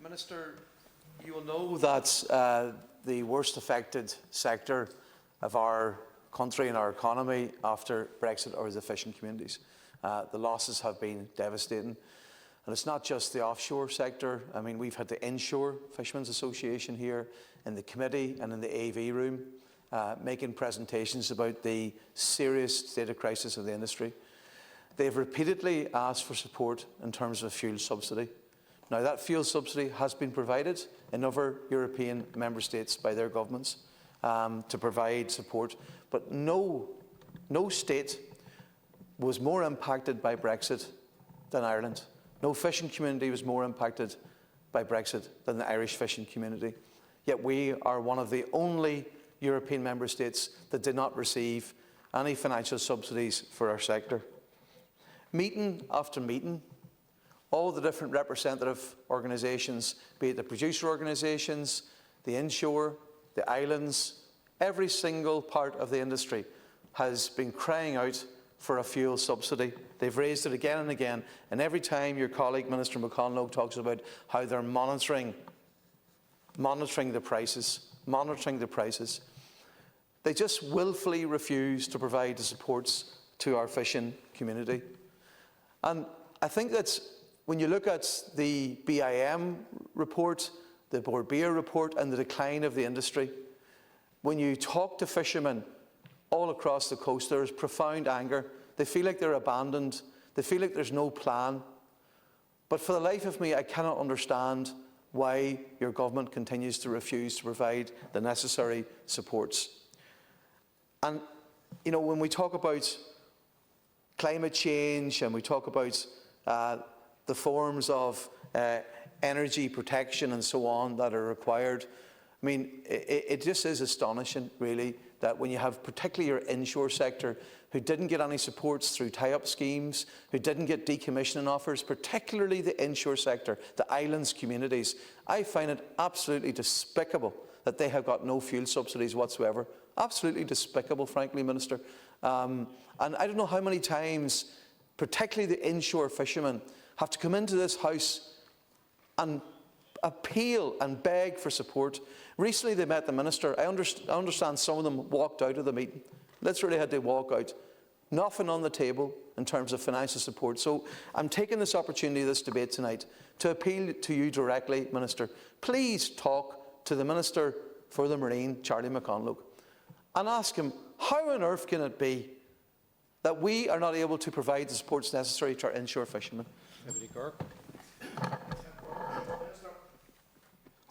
Minister, you will know that the worst affected sector of our country and our economy after Brexit are the fishing communities. The losses have been devastating. And it's not just the offshore sector. I mean, we've had the Inshore Fishermen's Association here in the committee and in the AV room making presentations about the serious state of crisis of the industry. They've repeatedly asked for support in terms of fuel subsidy. Now, that fuel subsidy has been provided in other European member states by their governments to provide support, but no state was more impacted by Brexit than Ireland. No fishing community was more impacted by Brexit than the Irish fishing community. Yet we are one of the only European member states that did not receive any financial subsidies for our sector. Meeting after meeting, all the different representative organisations, be it the producer organisations, the inshore, the islands, every single part of the industry has been crying out for a fuel subsidy. They've raised it again and again, and every time your colleague Minister MacLochlainn talks about how they're monitoring the prices, they just willfully refuse to provide the supports to our fishing community. And I think that when you look at the BIM report, the Bord Bia report and the decline of the industry, when you talk to fishermen all across the coast, there is profound anger. They feel like they're abandoned. They feel like there's no plan. But for the life of me, I cannot understand why your government continues to refuse to provide the necessary supports. And, you know, when we talk about climate change and we talk about the forms of energy protection and so on that are required, I mean, it just is astonishing, really, that when you have particularly your inshore sector who didn't get any supports through tie-up schemes, who didn't get decommissioning offers, particularly the inshore sector, the islands communities, I find it absolutely despicable that they have got no fuel subsidies whatsoever. Absolutely despicable, frankly, Minister. And I don't know how many times, particularly the inshore fishermen, have to come into this House and appeal and beg for support. Recently they met the Minister. I understand some of them walked out of the meeting. Literally had to walk out. Nothing on the table in terms of financial support. So I'm taking this opportunity, this debate tonight, to appeal to you directly, Minister. Please talk to the Minister for the Marine, Charlie McConlogue, and ask him, how on earth can it be that we are not able to provide the supports necessary to our inshore fishermen?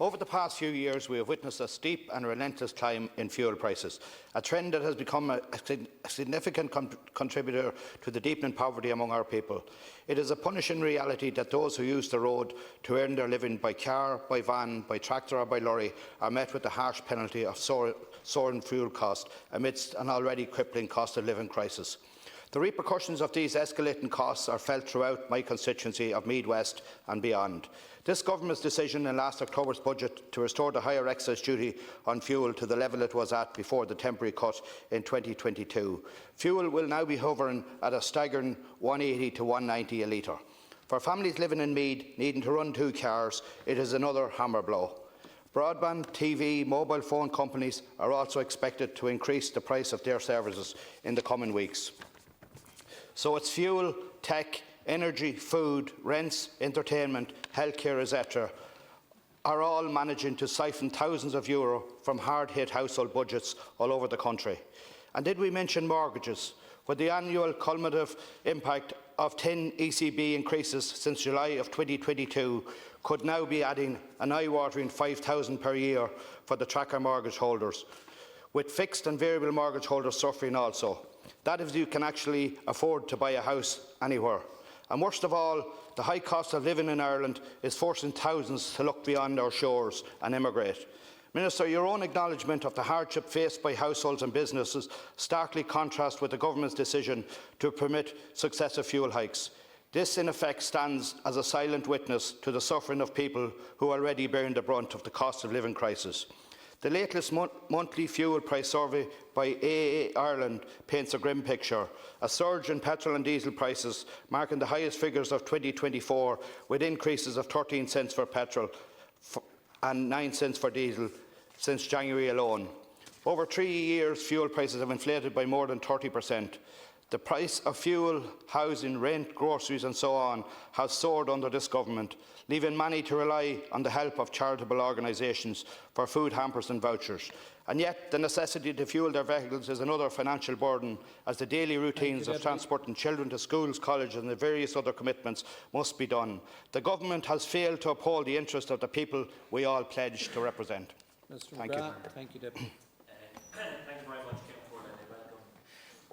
Over the past few years, we have witnessed a steep and relentless climb in fuel prices, a trend that has become a significant contributor to the deepening poverty among our people. It is a punishing reality that those who use the road to earn their living by car, by van, by tractor or by lorry are met with the harsh penalty of soaring fuel costs amidst an already crippling cost of living crisis. The repercussions of these escalating costs are felt throughout my constituency of Meath West and beyond. This Government's decision in last October's budget to restore the higher excise duty on fuel to the level it was at before the temporary cut in 2022. Fuel will now be hovering at a staggering $1.80 to $1.90 a litre. For families living in Meath needing to run 2 cars, it is another hammer blow. Broadband, TV, mobile phone companies are also expected to increase the price of their services in the coming weeks. So it's fuel, tech, energy, food, rents, entertainment, healthcare, etc. are all managing to siphon thousands of euro from hard-hit household budgets all over the country. And did we mention mortgages, where the annual cumulative impact of 10 ECB increases since July of 2022 could now be adding an eye-watering $5,000 per year for the tracker mortgage holders, with fixed and variable mortgage holders suffering also. That is, you can actually afford to buy a house anywhere. And worst of all, the high cost of living in Ireland is forcing thousands to look beyond our shores and emigrate. Minister, your own acknowledgement of the hardship faced by households and businesses starkly contrasts with the Government's decision to permit successive fuel hikes. This, in effect, stands as a silent witness to the suffering of people who are already bearing the brunt of the cost of living crisis. The latest monthly fuel price survey by AA Ireland paints a grim picture. A surge in petrol and diesel prices, marking the highest figures of 2024, with increases of 13 cents for petrol and 9 cents for diesel since January alone. Over 3 years, fuel prices have inflated by more than 30%. The price of fuel, housing, rent, groceries and so on has soared under this government, leaving many to rely on the help of charitable organisations for food hampers and vouchers. And yet the necessity to fuel their vehicles is another financial burden, as the daily routines of transporting children to schools, colleges and the various other commitments must be done. The government has failed to uphold the interest of the people we all pledge to represent. Thank you. Thank you, Deputy. Thank you very much,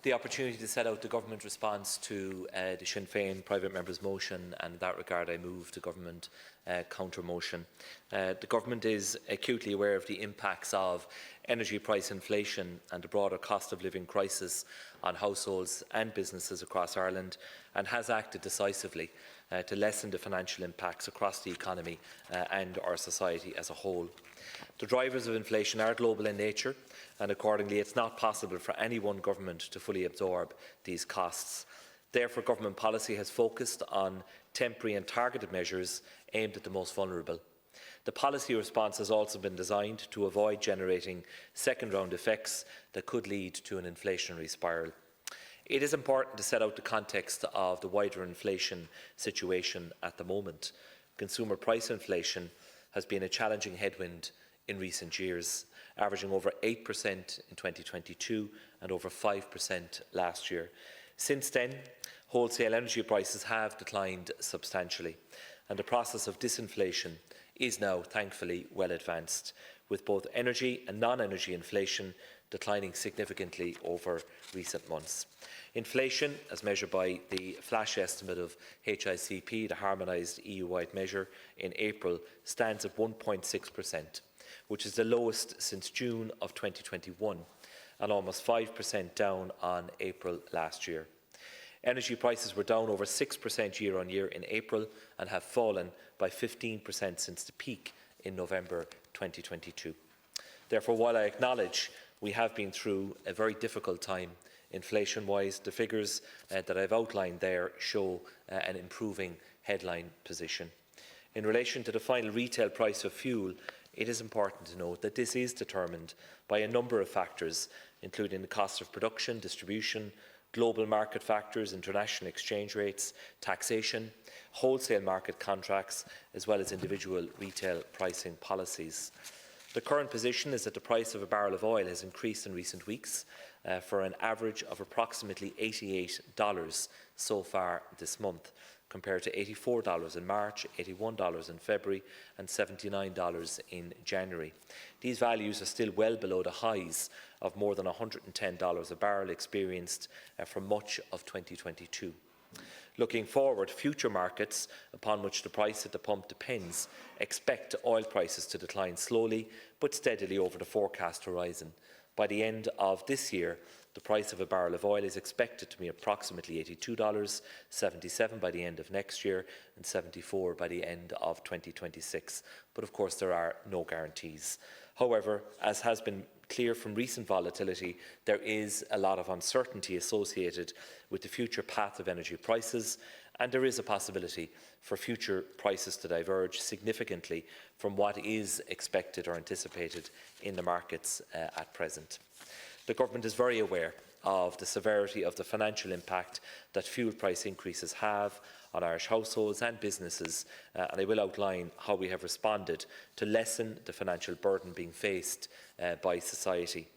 the opportunity to set out the government response to the Sinn Féin private member's motion, and in that regard I move the government counter motion. The government is acutely aware of the impacts of energy price inflation and the broader cost of living crisis on households and businesses across Ireland, and has acted decisively to lessen the financial impacts across the economy and our society as a whole. The drivers of inflation are global in nature, and accordingly it is not possible for any one government to fully absorb these costs. Therefore, government policy has focused on temporary and targeted measures aimed at the most vulnerable. The policy response has also been designed to avoid generating second-round effects that could lead to an inflationary spiral. It is important to set out the context of the wider inflation situation at the moment. Consumer price inflation has been a challenging headwind in recent years, averaging over 8% in 2022 and over 5% last year. Since then, wholesale energy prices have declined substantially, and the process of disinflation is now thankfully well advanced, with both energy and non-energy inflation declining significantly over recent months. Inflation, as measured by the flash estimate of HICP, the harmonised EU-wide measure, in April, stands at 1.6%, which is the lowest since June of 2021 and almost 5% down on April last year. Energy prices were down over 6% year-on-year in April and have fallen by 15% since the peak in November 2022. Therefore, while I acknowledge we have been through a very difficult time inflation-wise, the figures that I've outlined there show an improving headline position. In relation to the final retail price of fuel, it is important to note that this is determined by a number of factors, including the cost of production, distribution, global market factors, international exchange rates, taxation, wholesale market contracts, as well as individual retail pricing policies. The current position is that the price of a barrel of oil has increased in recent weeks for an average of approximately $88 so far this month, compared to $84 in March, $81 in February and $79 in January. These values are still well below the highs of more than $110 a barrel experienced for much of 2022. Looking forward, future markets, upon which the price at the pump depends, expect oil prices to decline slowly but steadily over the forecast horizon. By the end of this year, the price of a barrel of oil is expected to be approximately $82, $77 by the end of next year and $74 by the end of 2026. But of course there are no guarantees. However, as has been clear from recent volatility, there is a lot of uncertainty associated with the future path of energy prices, and there is a possibility for future prices to diverge significantly from what is expected or anticipated in the markets at present. The government is very aware of the severity of the financial impact that fuel price increases have on Irish households and businesses, and I will outline how we have responded to lessen the financial burden being faced by society.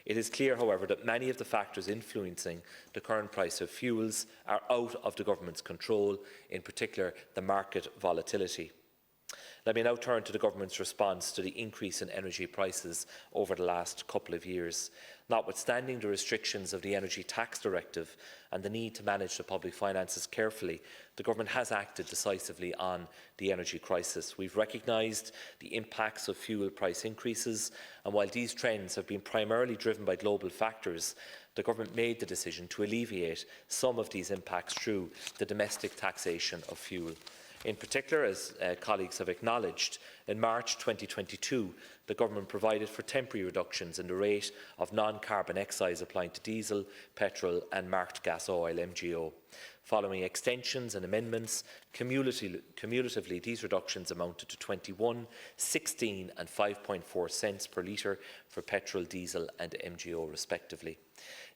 It is clear, however, that many of the factors influencing the current price of fuels are out of the government's control, in particular the market volatility. Let me now turn to the government's response to the increase in energy prices over the last couple of years. Notwithstanding the restrictions of the Energy Tax Directive and the need to manage the public finances carefully, the government has acted decisively on the energy crisis. We've recognised the impacts of fuel price increases, and while these trends have been primarily driven by global factors, the government made the decision to alleviate some of these impacts through the domestic taxation of fuel. In particular, as colleagues have acknowledged, in March 2022, the Government provided for temporary reductions in the rate of non-carbon excise applying to diesel, petrol and marked gas oil (MGO). Following extensions and amendments, cumulatively these reductions amounted to 21, 16 and 5.4 cents per litre for petrol, diesel and MGO respectively.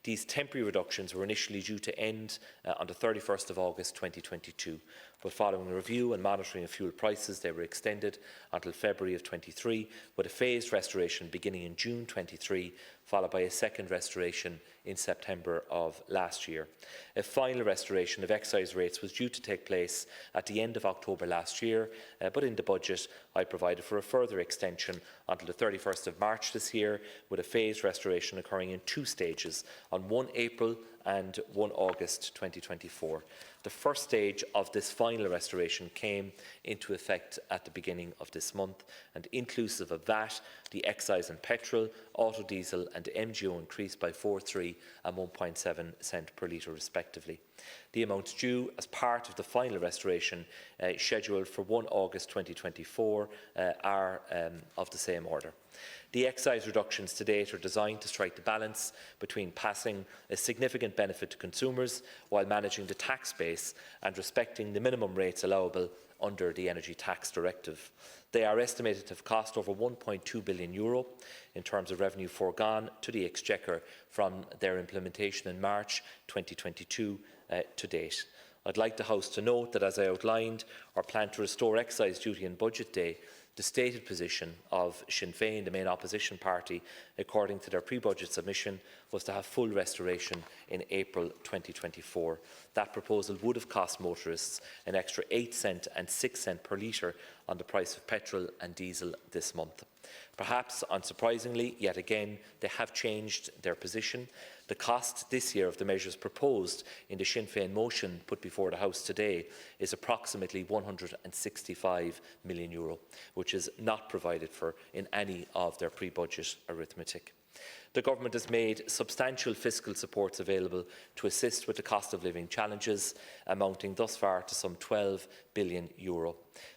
These temporary reductions were initially due to end on the 31st of August 2022, but following a review and monitoring of fuel prices, they were extended until February of 23, with a phased restoration beginning in June 23, followed by a second restoration in September of last year. A final restoration of excise rates was due to take place at the end of October last year, but in the budget I provided for a further extension until the 31st of March this year, with a phased restoration occurring in 2 stages on 1 April and 1 August 2024. The first stage of this final restoration came into effect at the beginning of this month, and inclusive of VAT, the excise on petrol, auto diesel and MGO increased by 4.3 and 1.7 cent per litre respectively. The amounts due as part of the final restoration scheduled for 1 August 2024 are of the same order. The excise reductions to date are designed to strike the balance between passing a significant benefit to consumers while managing the tax base and respecting the minimum rates allowable under the Energy Tax Directive. They are estimated to have cost over €1.2 billion in terms of revenue foregone to the Exchequer from their implementation in March 2022 to date. I'd like the House to note that, as I outlined, our plan to restore excise duty on Budget Day, the stated position of Sinn Féin, the main opposition party, according to their pre-budget submission, was to have full restoration in April 2024. That proposal would have cost motorists an extra 8 cents and 6 cents per litre on the price of petrol and diesel this month. Perhaps unsurprisingly, yet again, they have changed their position. The cost this year of the measures proposed in the Sinn Féin motion put before the House today is approximately €165 million, which is not provided for in any of their pre-budget arithmetic. The Government has made substantial fiscal supports available to assist with the cost of living challenges, amounting thus far to some €12 billion.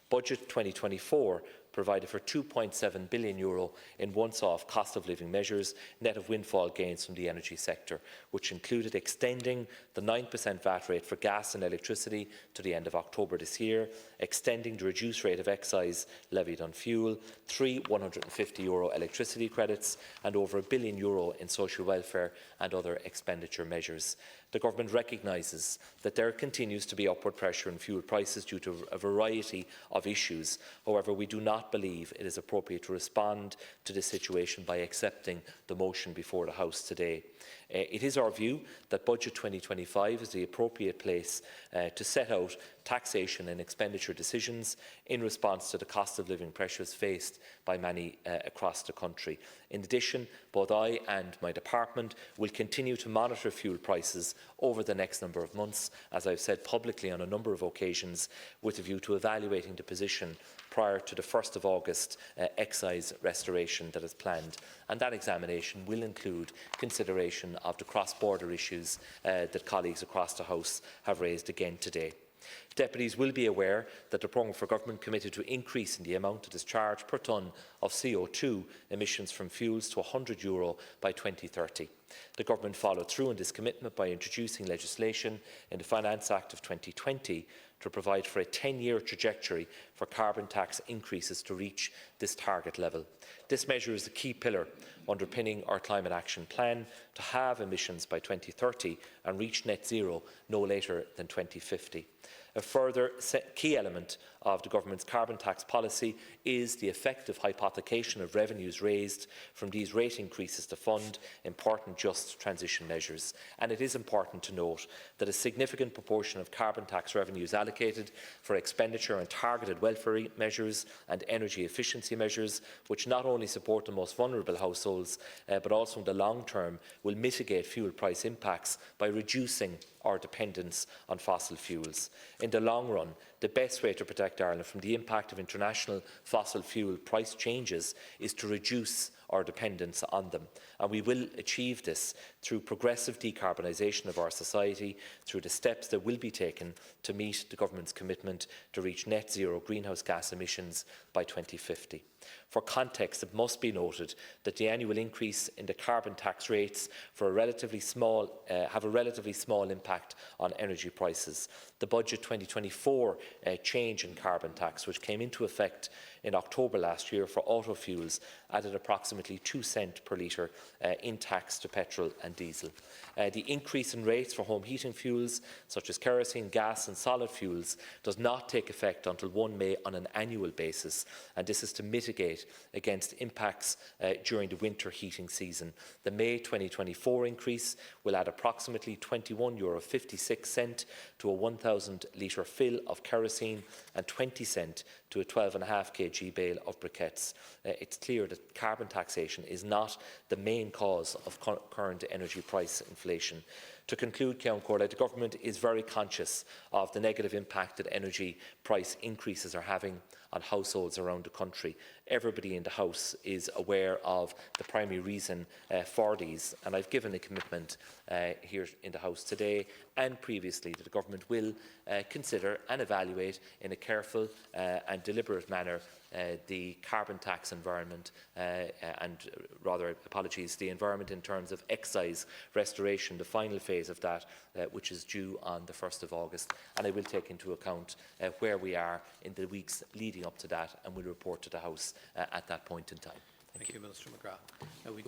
Budget 2024 provided for €2.7 billion in once-off cost of living measures, net of windfall gains from the energy sector, which included extending the 9% VAT rate for gas and electricity to the end of October this year, extending the reduced rate of excise levied on fuel, 3 €150 electricity credits, and over €1 billion in social welfare and other expenditure measures. The Government recognises that there continues to be upward pressure on fuel prices due to a variety of issues. However, we do not believe it is appropriate to respond to this situation by accepting the motion before the House today. It is our view that Budget 2025 is the appropriate place to set out taxation and expenditure decisions in response to the cost of living pressures faced by many across the country. In addition, both I and my department will continue to monitor fuel prices over the next number of months, as I've said publicly on a number of occasions, with a view to evaluating the position prior to the 1st of August excise restoration that is planned. And that examination will include consideration of the cross-border issues that colleagues across the House have raised again today. Deputies will be aware that the programme for government committed to increasing the amount of discharge per tonne of CO2 emissions from fuels to €100 by 2030. The government followed through on this commitment by introducing legislation in the Finance Act of 2020 to provide for a 10-year trajectory for carbon tax increases to reach this target level. This measure is the key pillar underpinning our climate action plan to halve emissions by 2030 and reach net zero no later than 2050. A further key element of the Government's carbon tax policy is the effective hypothecation of revenues raised from these rate increases to fund important just transition measures. And it is important to note that a significant proportion of carbon tax revenues allocated for expenditure on targeted welfare measures and energy efficiency measures, which not only support the most vulnerable households, but also in the long term will mitigate fuel price impacts by reducing our dependence on fossil fuels. In the long run, the best way to protect Ireland from the impact of international fossil fuel price changes is to reduce our dependence on them. And we will achieve this through progressive decarbonisation of our society, through the steps that will be taken to meet the government's commitment to reach net zero greenhouse gas emissions by 2050. For context, it must be noted that the annual increase in the carbon tax rates have a relatively small impact on energy prices. The budget 2024 change in carbon tax, which came into effect in October last year for auto fuels, added approximately 2 cents per litre in tax to petrol and diesel. The increase in rates for home heating fuels, such as kerosene, gas and solid fuels, does not take effect until 1 May on an annual basis, and this is to mitigate against impacts during the winter heating season. The May 2024 increase will add approximately €21.56 to a 1,000 litre fill of kerosene and 20 cents to a 12.5 kg bale of briquettes. It's clear that carbon taxation is not the main cause of current energy price inflation. To conclude, Ceann Comhairle, the Government is very conscious of the negative impact that energy price increases are having on households around the country. Everybody in the House is aware of the primary reason for these, and I've given a commitment here in the House today and previously that the Government will consider and evaluate in a careful and deliberate manner the carbon tax environment the environment in terms of excise restoration, the final phase of that, which is due on the 1st of August. And I will take into account where we are in the weeks leading up to that, and will report to the House at that point in time. Thank you, Minister McGrath.